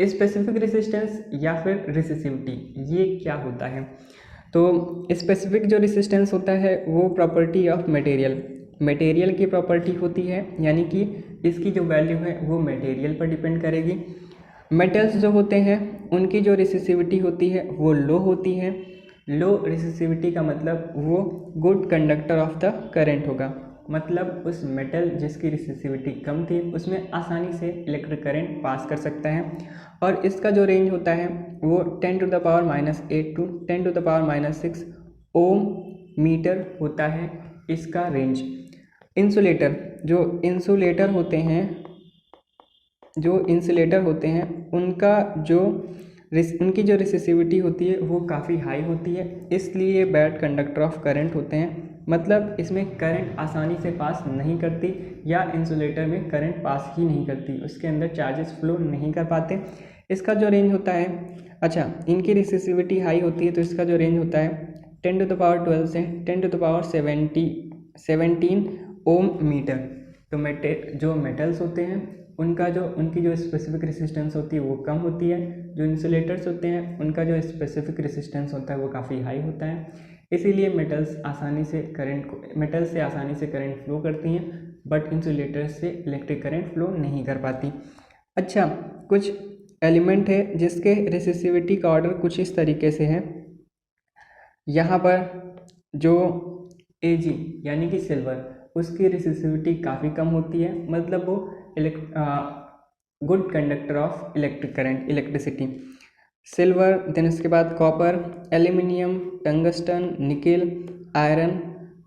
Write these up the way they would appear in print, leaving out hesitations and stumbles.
Specific resistance या फिर रेसिसिविटी, ये क्या होता है? तो स्पेसिफिक जो रेसिस्टेंस होता है वो प्रॉपर्टी ऑफ मटेरियल की प्रॉपर्टी होती है, यानी कि इसकी जो वैल्यू है वो मटेरियल पर डिपेंड करेगी। मेटल्स जो होते हैं उनकी जो रेसिसिविटी होती है वो लो होती है। लो रेसिसिविटी का मतलब वो good conductor of the current होगा, मतलब उस मेटल जिसकी रेसिसिविटी कम थी उसमें आसानी से इलेक्ट्रिक करंट पास कर सकता है। और इसका जो रेंज होता है वो 10⁻⁸ टू 10⁻⁶ ओम मीटर होता है इसका रेंज। इंसुलेटर होते हैं उनकी जो रेसिसिविटी होती है वो काफ़ी हाई होती है, इसलिए बैड कंडक्टर ऑफ करंट होते हैं। मतलब इसमें करंट आसानी से पास नहीं करती, या इंसुलेटर में करंट पास ही नहीं करती, उसके अंदर चार्जेस फ्लो नहीं कर पाते। इसका जो रेंज होता है, अच्छा इनकी रेसिसिविटी हाई होती है तो इसका जो रेंज होता है 10⁻12 से 10⁻17 ओम मीटर। तो जो मेटल्स होते हैं उनकी जो स्पेसिफिक रेसिस्टेंस होती है वो कम होती है, जो इंसुलेटर्स होते हैं उनका जो स्पेसिफिक रेसिस्टेंस होता है वो काफ़ी हाई होता है। इसीलिए मेटल्स से आसानी से करंट फ्लो करती हैं, बट इंसुलेटर्स से इलेक्ट्रिक करंट फ्लो नहीं कर पाती। अच्छा, कुछ एलिमेंट है जिसके रेसिसिविटी का ऑर्डर कुछ इस तरीके से है। यहाँ पर जो Ag यानी कि सिल्वर, उसकी रेसिसिविटी काफ़ी कम होती है, मतलब वो good conductor of electricity. Silver, then इसके बाद copper, aluminium, tungsten, nickel, iron,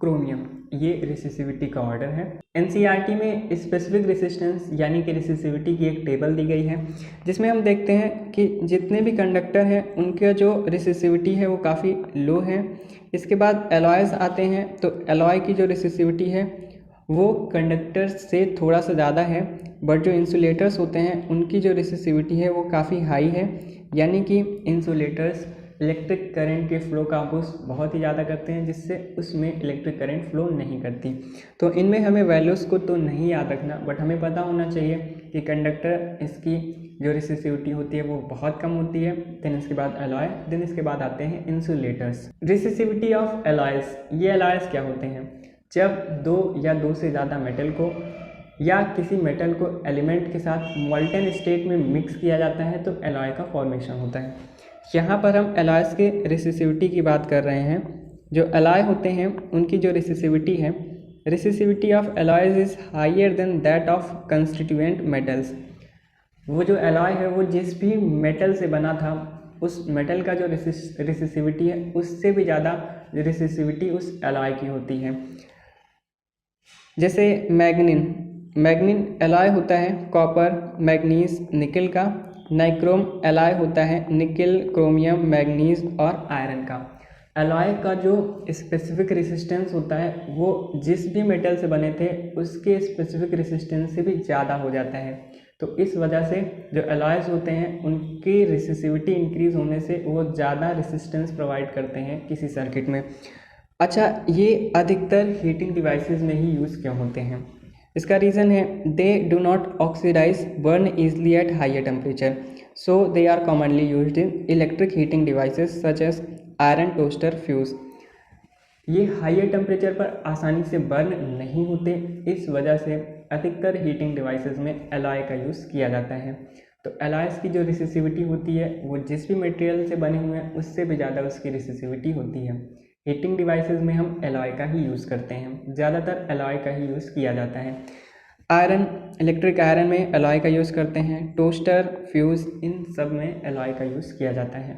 chromium, ये रेसिसिविटी का ऑर्डर है। एनसीईआरटी में स्पेसिफिक रेसिस्टेंस यानी कि रेसिसिविटी की एक टेबल दी गई है, जिसमें हम देखते हैं कि जितने भी कंडक्टर हैं उनका जो रेसिसिविटी है वो काफ़ी लो है। इसके बाद एलॉयज़ आते हैं, तो एलॉय की जो रेसिसिविटी है वो कंडक्टर से थोड़ा सा ज़्यादा है, बट जो इंसुलेटर्स होते हैं उनकी जो रेसिसिविटी है वो काफ़ी हाई है, यानी कि इंसुलेटर्स इलेक्ट्रिक करंट के फ्लो का बूस्ट बहुत ही ज़्यादा करते हैं, जिससे उसमें इलेक्ट्रिक करंट फ्लो नहीं करती। तो इनमें हमें वैल्यूज़ को तो नहीं याद रखना, बट हमें पता होना चाहिए कि कंडक्टर इसकी जो रेसिसिविटी होती है वो बहुत कम होती है। देन इसके बाद एलॉय, देन इसके बाद आते हैं इंसुलेटर्स। रेसिसिविटी ऑफ एलॉयज़, ये एलॉयज़ क्या होते हैं? जब दो या दो से ज़्यादा मेटल को या किसी मेटल को एलिमेंट के साथ मॉल्टन स्टेट में मिक्स किया जाता है तो एलॉय का फॉर्मेशन होता है। यहाँ पर हम एलॉयज़ के रेसिसिविटी की बात कर रहे हैं। जो एलॉय होते हैं उनकी जो रेसिसिविटी है, resistivity of alloys is higher than that of constituent metals. वो जो एलॉय है वो जिस भी मेटल से बना था उस मेटल का जो रेसिसिविटी है उससे भी ज़्यादा रेसिसिविटी उस एलॉय की होती है। जैसे मैग्नीन एलॉय होता है कॉपर, मैग्नीज, निकेल का। नाइक्रोम एलॉय होता है निकेल, क्रोमियम, मैग्नीज और आयरन का। एलॉय का जो स्पेसिफिक रेसिस्टेंस होता है वो जिस भी मेटल से बने थे उसके स्पेसिफिक रेसिस्टेंस से भी ज़्यादा हो जाता है। तो इस वजह से जो एलॉयज़ होते हैं उनकी रेसिसिविटी इंक्रीज़ होने से वो ज़्यादा रेसिस्टेंस प्रोवाइड करते हैं किसी सर्किट में। अच्छा, ये अधिकतर हीटिंग डिवाइसेस में ही यूज़ क्यों होते हैं? इसका रीज़न है they do not oxidise burn easily at higher temperature, so they are commonly used in electric heating devices such as iron toaster, fuse. ये हायर टेम्परेचर पर आसानी से बर्न नहीं होते, इस वजह से अधिकतर हीटिंग डिवाइसेस में एलॉय का यूज़ किया जाता है। तो एलॉयज़ की जो रेसिसिविटी होती है वो जिस भी मटेरियल से बने हुए हैं उससे भी ज़्यादा उसकी रेसिसिविटी होती है। हीटिंग डिवाइसेस में हम एलॉय का ही यूज़ करते हैं, ज़्यादातर एलॉय का ही यूज़ किया जाता है। आयरन, इलेक्ट्रिक आयरन में एलॉय का यूज़ करते हैं। टोस्टर, फ्यूज़, इन सब में एलॉय का यूज़ किया जाता है।